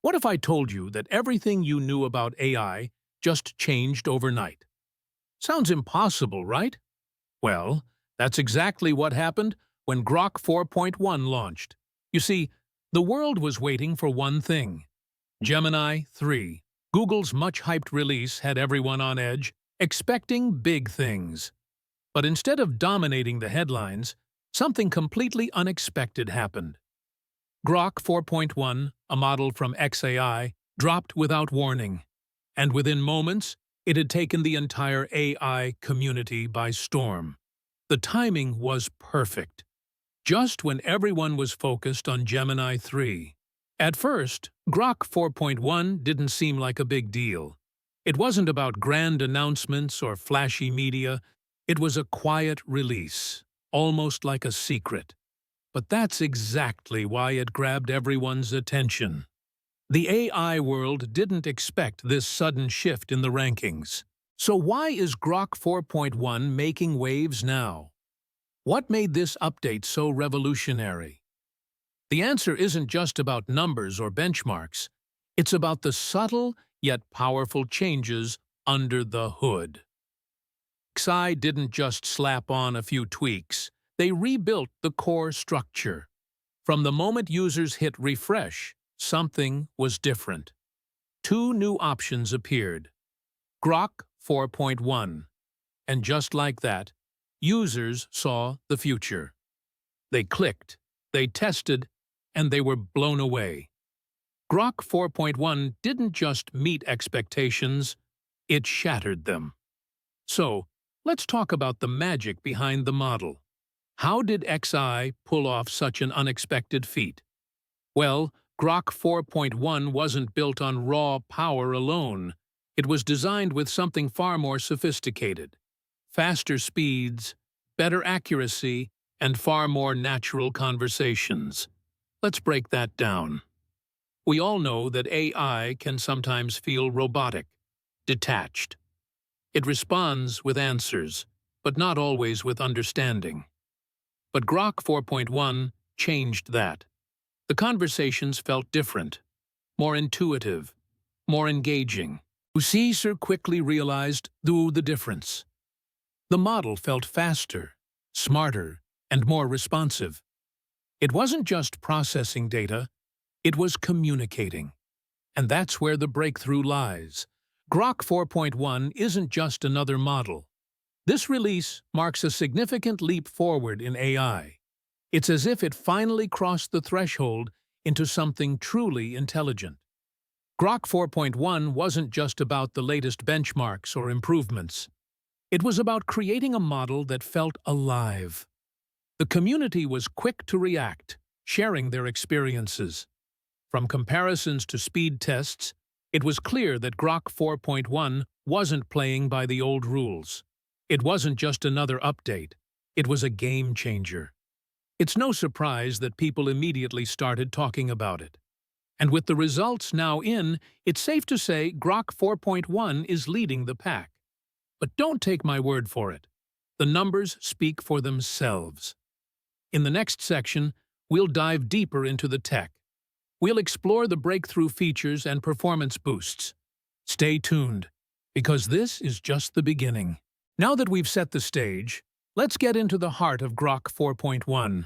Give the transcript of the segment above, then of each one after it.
What if I told you that everything you knew about AI just changed overnight? Sounds impossible, right? Well, that's exactly what happened when Grok 4.1 launched. You see, the world was waiting for one thing. Gemini 3, Google's much-hyped release, had everyone on edge, expecting big things. But instead of dominating the headlines, something completely unexpected happened. Grok 4.1, a model from XAI, dropped without warning, and within moments, it had taken the entire AI community by storm. The timing was perfect, just when everyone was focused on Gemini 3. At first, Grok 4.1 didn't seem like a big deal. It wasn't about grand announcements or flashy media. It was a quiet release, almost like a secret. But that's exactly why it grabbed everyone's attention. The AI world didn't expect this sudden shift in the rankings. So why is Grok 4.1 making waves now? What made this update so revolutionary? The answer isn't just about numbers or benchmarks. It's about the subtle yet powerful changes under the hood. XAI didn't just slap on a few tweaks. They rebuilt the core structure. From the moment users hit refresh, something was different. Two new options appeared. Grok 4.1. And just like that, users saw the future. They clicked, they tested, and they were blown away. Grok 4.1 didn't just meet expectations, it shattered them. So, let's talk about the magic behind the model. How did XAI pull off such an unexpected feat? Well, Grok 4.1 wasn't built on raw power alone. It was designed with something far more sophisticated. Faster speeds, better accuracy, and far more natural conversations. Let's break that down. We all know that AI can sometimes feel robotic, detached. It responds with answers, but not always with understanding. But Grok 4.1 changed that. The conversations felt different, more intuitive, more engaging. User quickly realized the difference. The model felt faster, smarter, and more responsive. It wasn't just processing data, it was communicating. And that's where the breakthrough lies. Grok 4.1 isn't just another model. This release marks a significant leap forward in AI. It's as if it finally crossed the threshold into something truly intelligent. Grok 4.1 wasn't just about the latest benchmarks or improvements. It was about creating a model that felt alive. The community was quick to react, sharing their experiences. From comparisons to speed tests, it was clear that Grok 4.1 wasn't playing by the old rules. It wasn't just another update. It was a game changer. It's no surprise that people immediately started talking about it. And with the results now in, it's safe to say Grok 4.1 is leading the pack. But don't take my word for it. The numbers speak for themselves. In the next section, we'll dive deeper into the tech. We'll explore the breakthrough features and performance boosts. Stay tuned, because this is just the beginning. Now that we've set the stage, let's get into the heart of Grok 4.1.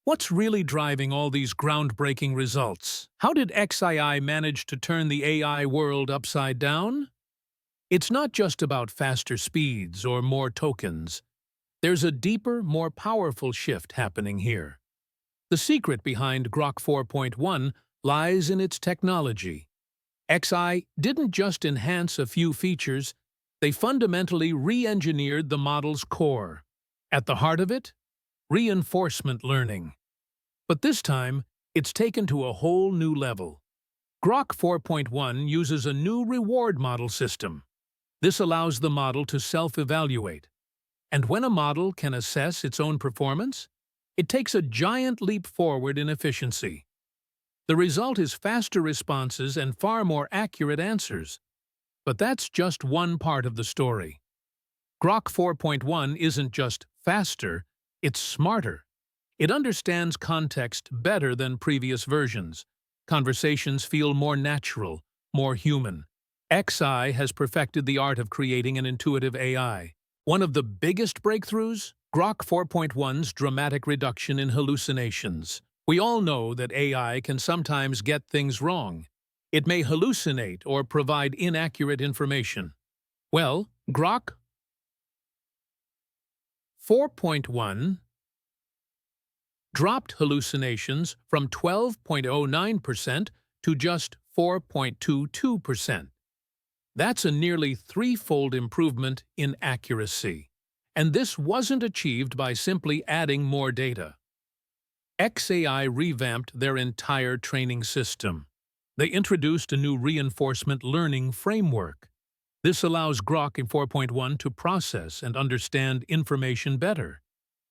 What's really driving all these groundbreaking results? How did XAI manage to turn the AI world upside down? It's not just about faster speeds or more tokens. There's a deeper, more powerful shift happening here. The secret behind Grok 4.1 lies in its technology. XAI didn't just enhance a few features, they fundamentally re-engineered the model's core. At the heart of it, reinforcement learning. But this time, it's taken to a whole new level. Grok 4.1 uses a new reward model system. This allows the model to self-evaluate. And when a model can assess its own performance, it takes a giant leap forward in efficiency. The result is faster responses and far more accurate answers. But that's just one part of the story. Grok 4.1 isn't just faster, it's smarter. It understands context better than previous versions, Conversations feel more natural, more human. XI has perfected the art of creating an intuitive AI. One of the biggest breakthroughs? Grok 4.1's dramatic reduction in hallucinations. We all know that AI can sometimes get things wrong. It may hallucinate or provide inaccurate information. Well, Grok 4.1 dropped hallucinations from 12.09% to just 4.22%. That's a nearly threefold improvement in accuracy. And this wasn't achieved by simply adding more data. XAI revamped their entire training system. They introduced a new reinforcement learning framework. This allows Grok 4.1 to process and understand information better.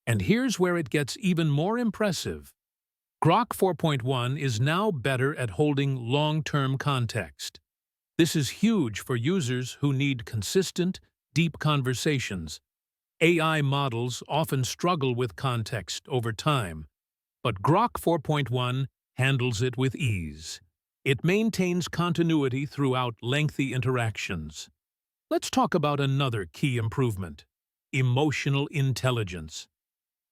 And here's where it gets even more impressive. Grok 4.1 is now better at holding long-term context. This is huge for users who need consistent, deep conversations. AI models often struggle with context over time, but Grok 4.1 handles it with ease. It maintains continuity throughout lengthy interactions. Let's talk about another key improvement: emotional intelligence.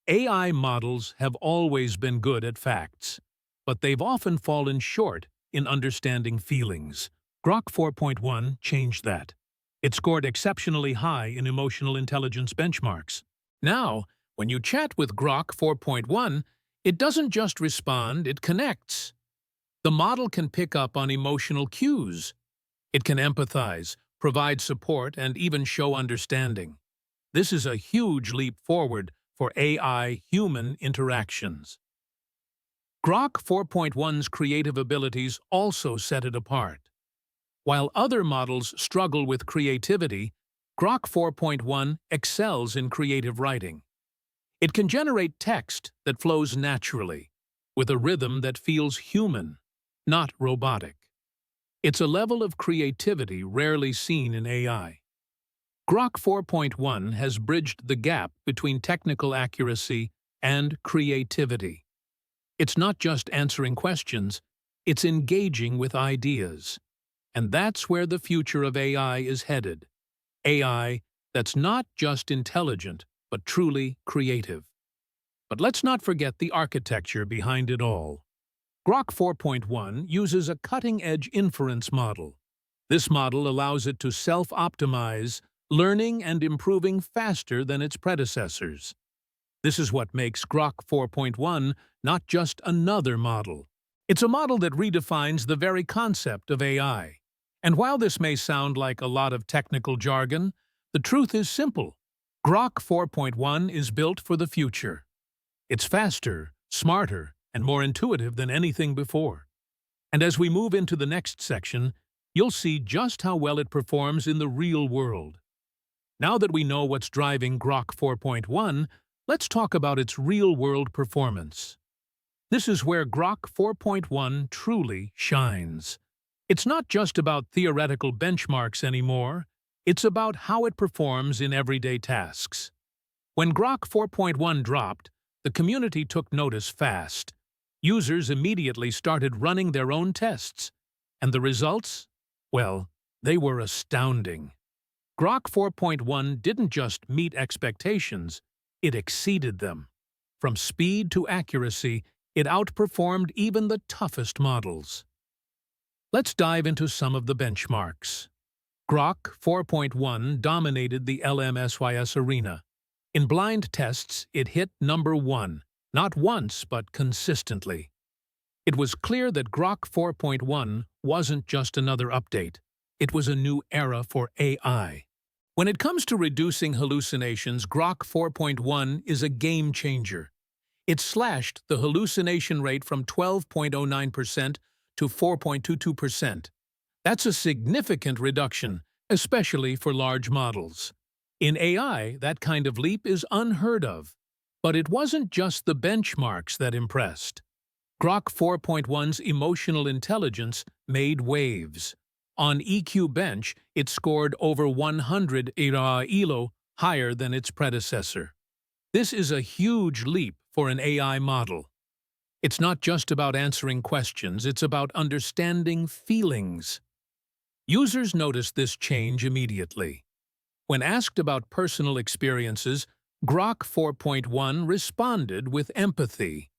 AI models have always been good at facts, but they've often fallen short in understanding feelings. Grok 4.1 changed that. It scored exceptionally high in emotional intelligence benchmarks. Now, when you chat with Grok 4.1, it doesn't just respond, it connects. The model can pick up on emotional cues. It can empathize, provide support, and even show understanding. This is a huge leap forward for AI-human interactions. Grok 4.1's creative abilities also set it apart. While other models struggle with creativity, Grok 4.1 excels in creative writing. It can generate text that flows naturally, with a rhythm that feels human, not robotic. It's a level of creativity rarely seen in AI. Grok 4.1 has bridged the gap between technical accuracy and creativity. It's not just answering questions, it's engaging with ideas. And that's where the future of AI is headed. AI that's not just intelligent, but truly creative. But let's not forget the architecture behind it all. Grok 4.1 uses a cutting-edge inference model. This model allows it to self-optimize, learning and improving faster than its predecessors. This is what makes Grok 4.1 not just another model. It's a model that redefines the very concept of AI. And while this may sound like a lot of technical jargon, the truth is simple. Grok 4.1 is built for the future. It's faster, smarter, and more intuitive than anything before. And as we move into the next section, you'll see just how well it performs in the real world. Now that we know what's driving Grok 4.1, let's talk about its real-world performance. This is where Grok 4.1 truly shines. It's not just about theoretical benchmarks anymore, it's about how it performs in everyday tasks. When Grok 4.1 dropped, the community took notice fast. Users immediately started running their own tests. And the results? Well, they were astounding. Grok 4.1 didn't just meet expectations, it exceeded them. From speed to accuracy, it outperformed even the toughest models. Let's dive into some of the benchmarks. Grok 4.1 dominated the LMSYS arena. In blind tests, it hit number 1, not once but consistently. It was clear that Grok 4.1 wasn't just another update. It was a new era for AI. When it comes to reducing hallucinations, Grok 4.1 is a game changer. It slashed the hallucination rate from 12.09% to 4.22%. That's a significant reduction, especially for large models. In AI, that kind of leap is unheard of. But it wasn't just the benchmarks that impressed. Grok 4.1's emotional intelligence made waves. On EQ Bench, it scored over 100 ELO, higher than its predecessor. This is a huge leap for an AI model. It's not just about answering questions, it's about understanding feelings. Users noticed this change immediately. When asked about personal experiences, Grok 4.1 responded with empathy.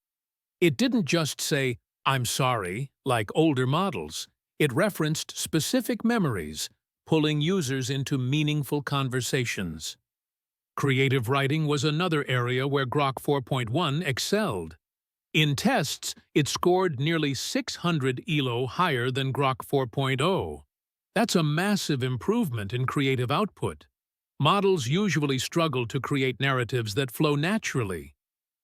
It didn't just say, "I'm sorry," like older models. It referenced specific memories, pulling users into meaningful conversations. Creative writing was another area where Grok 4.1 excelled. In tests, it scored nearly 600 ELO higher than Grok 4.0. That's a massive improvement in creative output. Models usually struggle to create narratives that flow naturally.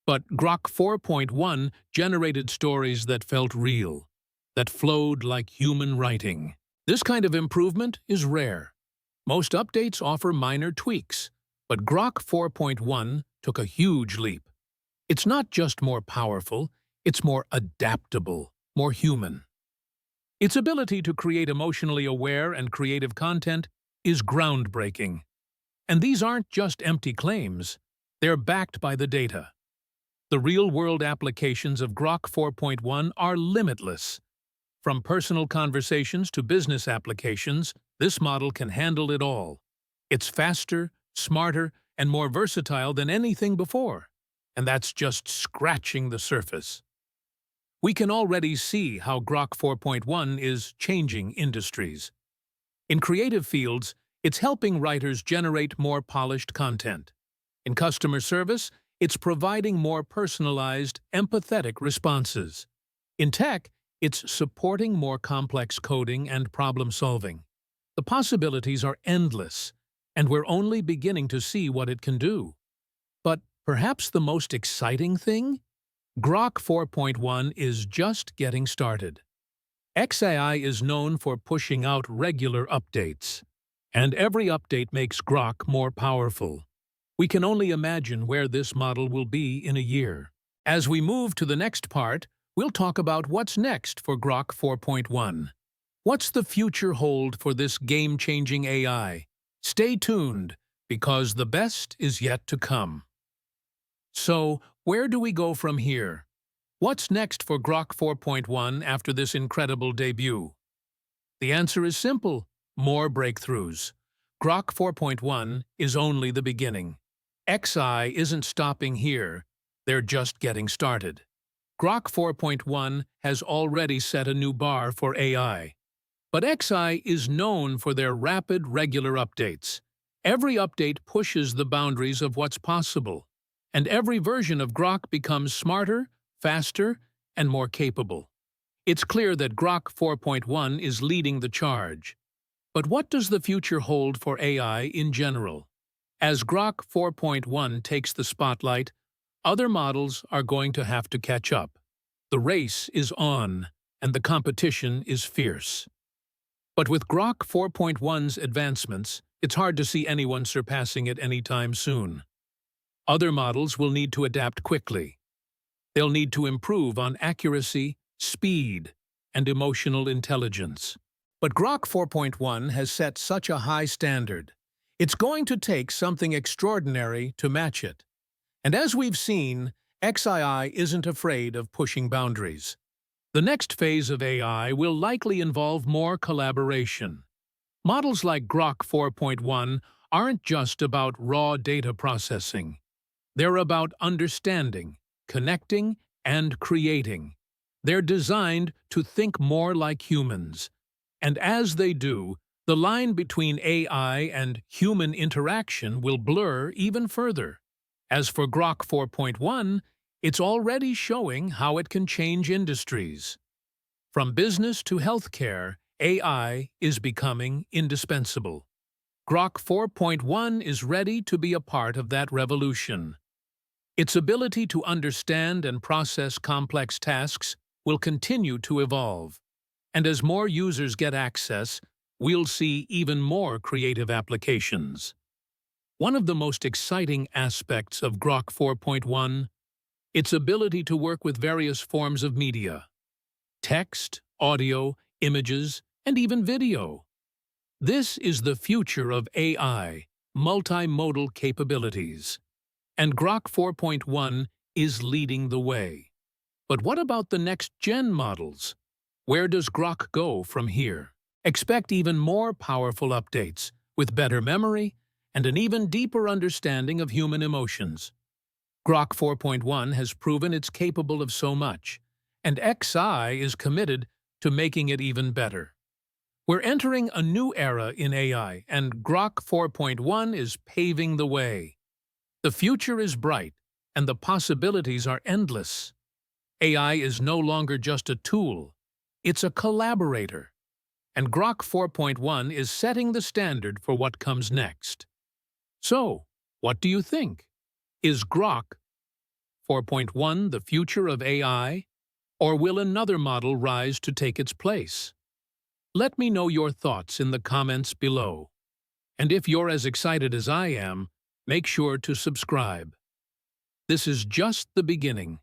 But Grok 4.1 generated stories that felt real, that flowed like human writing. This kind of improvement is rare. Most updates offer minor tweaks, but Grok 4.1 took a huge leap. It's not just more powerful, it's more adaptable, more human. Its ability to create emotionally aware and creative content is groundbreaking. And these aren't just empty claims, they're backed by the data. The real-world applications of Grok 4.1 are limitless. From personal conversations to business applications, this model can handle it all. It's faster, smarter, and more versatile than anything before. And that's just scratching the surface. We can already see how Grok 4.1 is changing industries. In creative fields, it's helping writers generate more polished content. In customer service, it's providing more personalized, empathetic responses. In tech, it's supporting more complex coding and problem-solving. The possibilities are endless, and we're only beginning to see what it can do. But perhaps the most exciting thing? Grok 4.1 is just getting started. XAI is known for pushing out regular updates, and every update makes Grok more powerful. We can only imagine where this model will be in a year. As we move to the next part, we'll talk about what's next for Grok 4.1. What's the future hold for this game-changing AI? Stay tuned, because the best is yet to come. So, where do we go from here? What's next for Grok 4.1 after this incredible debut? The answer is simple: more breakthroughs. Grok 4.1 is only the beginning. XI isn't stopping here, they're just getting started. Grok 4.1 has already set a new bar for AI. But XI is known for their rapid, regular updates. Every update pushes the boundaries of what's possible, and every version of Grok becomes smarter, faster, and more capable. It's clear that Grok 4.1 is leading the charge. But what does the future hold for AI in general? As Grok 4.1 takes the spotlight, other models are going to have to catch up. The race is on, and the competition is fierce. But with Grok 4.1's advancements, it's hard to see anyone surpassing it anytime soon. Other models will need to adapt quickly. They'll need to improve on accuracy, speed, and emotional intelligence. But Grok 4.1 has set such a high standard. It's going to take something extraordinary to match it. And as we've seen, XAI isn't afraid of pushing boundaries. The next phase of AI will likely involve more collaboration. Models like Grok 4.1 aren't just about raw data processing. They're about understanding, connecting, and creating. They're designed to think more like humans. And as they do, the line between AI and human interaction will blur even further. As for Grok 4.1, it's already showing how it can change industries. From business to healthcare, AI is becoming indispensable. Grok 4.1 is ready to be a part of that revolution. Its ability to understand and process complex tasks will continue to evolve. And as more users get access, we'll see even more creative applications. One of the most exciting aspects of Grok 4.1, its ability to work with various forms of media: text, audio, images, and even video. This is the future of AI, multimodal capabilities. And Grok 4.1 is leading the way. But what about the next-gen models? Where does Grok go from here? Expect even more powerful updates, with better memory and an even deeper understanding of human emotions. Grok 4.1 has proven it's capable of so much, and XI is committed to making it even better. We're entering a new era in AI, and Grok 4.1 is paving the way. The future is bright, and the possibilities are endless. AI is no longer just a tool, it's a collaborator. And Grok 4.1 is setting the standard for what comes next. So, what do you think? Is Grok 4.1 the future of AI, or will another model rise to take its place? Let me know your thoughts in the comments below. And if you're as excited as I am, make sure to subscribe. This is just the beginning.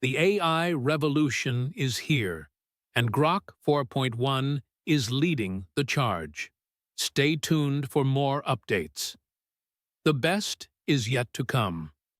The AI revolution is here, and Grok 4.1 is leading the charge. Stay tuned for more updates. The best is yet to come.